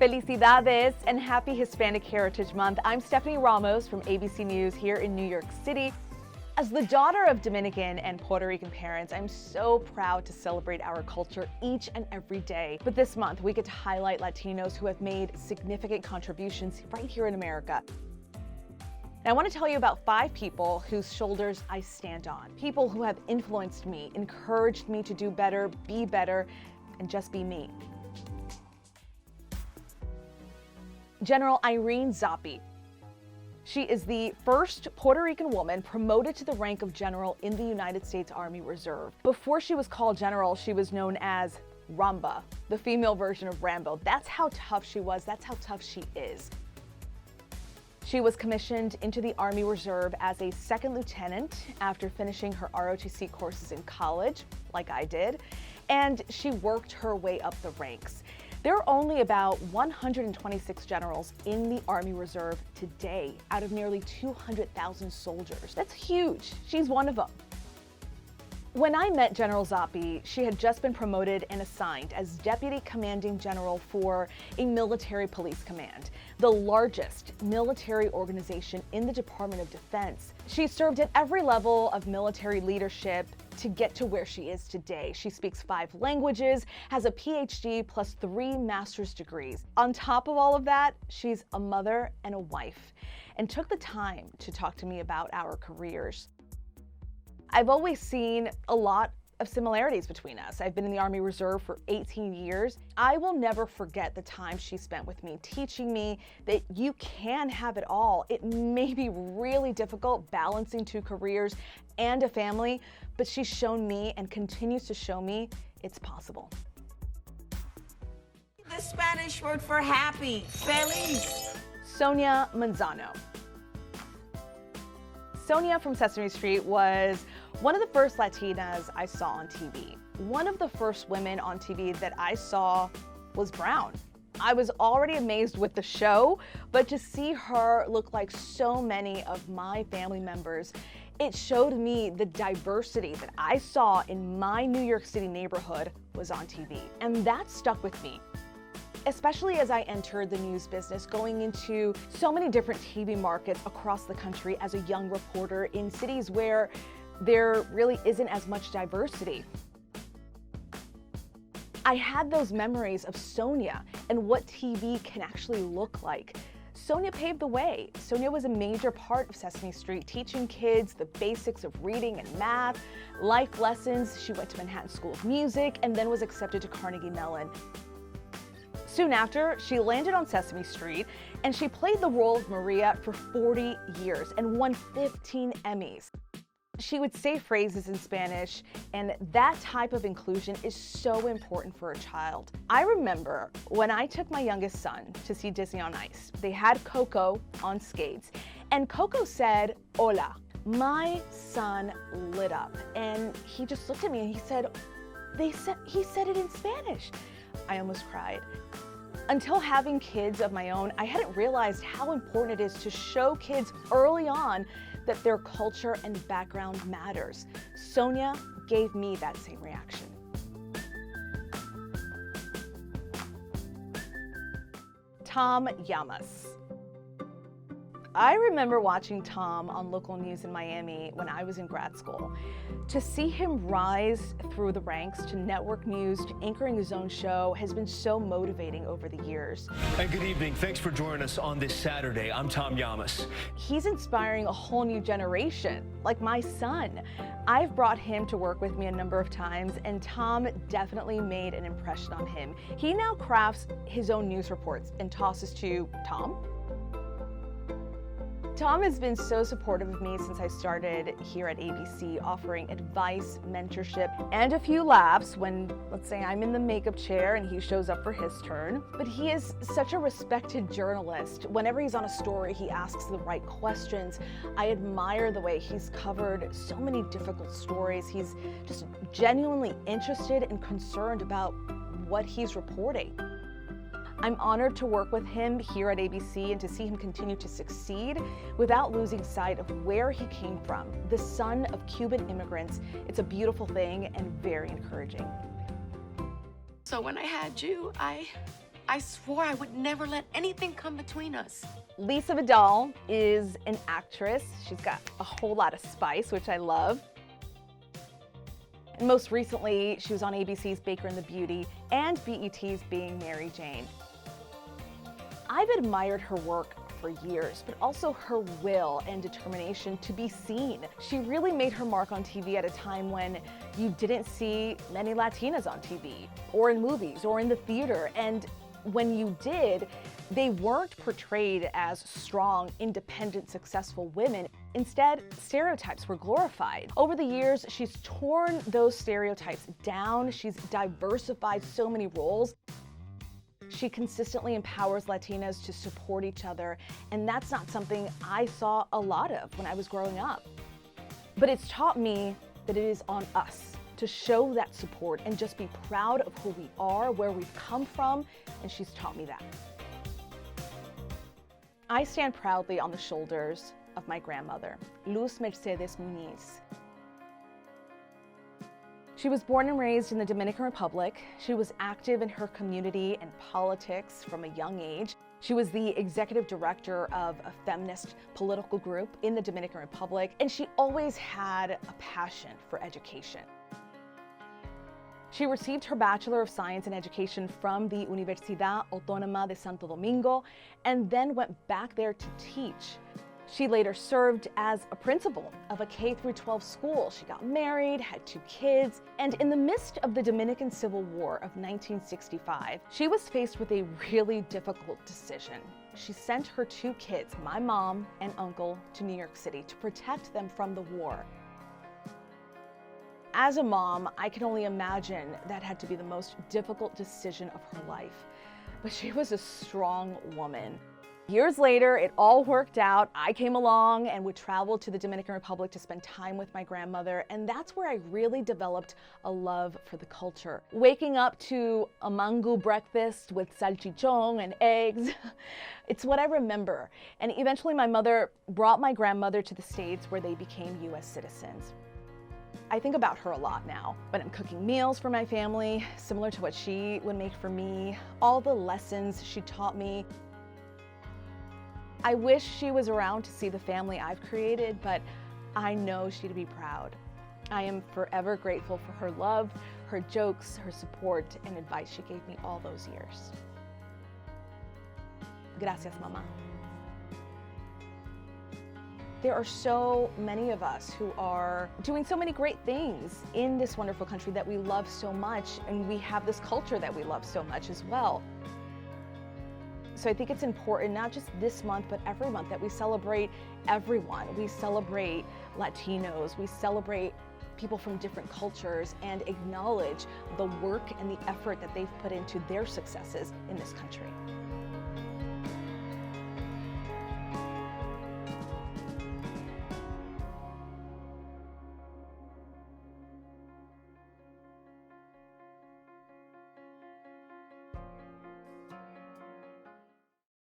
Felicidades and happy Hispanic Heritage Month. I'm Stephanie Ramos from ABC News here in New York City. As the daughter of Dominican and Puerto Rican parents, I'm so proud to celebrate our culture each and every day. But this month, we get to highlight Latinos who have made significant contributions right here in America. And I want to tell you about 5 people whose shoulders I stand on. People who have influenced me, encouraged me to do better, and just be me. General Irene Zoppi. She is the first Puerto Rican woman promoted to the rank of general in the United States Army Reserve. Before she was called general, she was known as Ramba, the female version of Rambo. That's how tough she was. That's how tough she is. She was commissioned into the Army Reserve as a second lieutenant after finishing her ROTC courses in college, like I did, and she worked her way up the ranks. There are only about 126 generals in the Army Reserve today out of nearly 200,000 soldiers. That's huge. She's one of them. When I met General Zoppi, she had just been promoted and assigned as Deputy Commanding General for a military police command, the largest military organization in the Department of Defense. She served at every level of military leadership to get to where she is today. She speaks 5 languages, has a PhD plus 3 master's degrees. On top of all of that, she's a mother and a wife, and took the time to talk to me about our careers. I've always seen a lot of similarities between us. I've been in the Army Reserve for 18 years. I will never forget the time she spent with me, teaching me that you can have it all. It may be really difficult balancing 2 careers and a family, but she's shown me and continues to show me it's possible. The Spanish word for happy, feliz. Sonia Manzano. Sonia from Sesame Street was one of the first Latinas I saw on TV. One of the first women on TV that I saw was brown. I was already amazed with the show, but to see her look like so many of my family members, it showed me the diversity that I saw in my New York City neighborhood was on TV. And that stuck with me, especially as I entered the news business, going into so many different TV markets across the country as a young reporter in cities where there really isn't as much diversity. I had those memories of Sonia and what TV can actually look like. Sonia paved the way. Sonia was a major part of Sesame Street, teaching kids the basics of reading and math, life lessons. She went to Manhattan School of Music and then was accepted to Carnegie Mellon. Soon after, she landed on Sesame Street and she played the role of Maria for 40 years and won 15 Emmys. She would say phrases in Spanish, and that type of inclusion is so important for a child. I remember when I took my youngest son to see Disney on Ice. They had Coco on skates, and Coco said, "Hola." My son lit up, and he just looked at me and he said, he said it in Spanish. I almost cried. Until having kids of my own, I hadn't realized how important it is to show kids early on that their culture and background matters. Sonia gave me that same reaction. Tom Llamas. I remember watching Tom on local news in Miami when I was in grad school. To see him rise through the ranks to network news, to anchoring his own show has been so motivating over the years. And good evening. Thanks for joining us on this Saturday. I'm Tom Llamas. He's inspiring a whole new generation, like my son. I've brought him to work with me a number of times, and Tom definitely made an impression on him. He now crafts his own news reports and tosses to Tom. Tom has been so supportive of me since I started here at ABC, offering advice, mentorship, and a few laughs when, let's say, I'm in the makeup chair and he shows up for his turn. But he is such a respected journalist. Whenever he's on a story, he asks the right questions. I admire the way he's covered so many difficult stories. He's just genuinely interested and concerned about what he's reporting. I'm honored to work with him here at ABC and to see him continue to succeed without losing sight of where he came from, the son of Cuban immigrants. It's a beautiful thing and very encouraging. So when I had you, I I swore I would never let anything come between us. Lisa Vidal is an actress. She's got a whole lot of spice, which I love. And most recently, she was on ABC's Baker and the Beauty and BET's Being Mary Jane. I've admired her work for years, but also her will and determination to be seen. She really made her mark on TV at a time when you didn't see many Latinas on TV, or in movies, or in the theater. And when you did, they weren't portrayed as strong, independent, successful women. Instead, stereotypes were glorified. Over the years, she's torn those stereotypes down. She's diversified so many roles. She consistently empowers Latinas to support each other, and that's not something I saw a lot of when I was growing up. But it's taught me that it is on us to show that support and just be proud of who we are, where we've come from, and she's taught me that. I stand proudly on the shoulders of my grandmother, Luz Mercedes Muniz. She was born and raised in the Dominican Republic. She was active in her community and politics from a young age. She was the executive director of a feminist political group in the Dominican Republic, and she always had a passion for education. She received her Bachelor of Science in Education from the Universidad Autónoma de Santo Domingo and then went back there to teach. She later served as a principal of a K-12 school. She got married, had 2 kids, and in the midst of the Dominican Civil War of 1965, she was faced with a really difficult decision. She sent her 2 kids, my mom and uncle, to New York City to protect them from the war. As a mom, I can only imagine that had to be the most difficult decision of her life. But she was a strong woman. Years later, it all worked out. I came along and would travel to the Dominican Republic to spend time with my grandmother, and that's where I really developed a love for the culture. Waking up to a mango breakfast with salchichon and eggs, it's what I remember. And eventually my mother brought my grandmother to the States where they became US citizens. I think about her a lot now when I'm cooking meals for my family, similar to what she would make for me, all the lessons she taught me. I wish she was around to see the family I've created, but I know she'd be proud. I am forever grateful for her love, her jokes, her support, and advice she gave me all those years. Gracias, mamá. There are so many of us who are doing so many great things in this wonderful country that we love so much, and we have this culture that we love so much as well. So I think it's important, not just this month, but every month, that we celebrate everyone. We celebrate Latinos, we celebrate people from different cultures, and acknowledge the work and the effort that they've put into their successes in this country.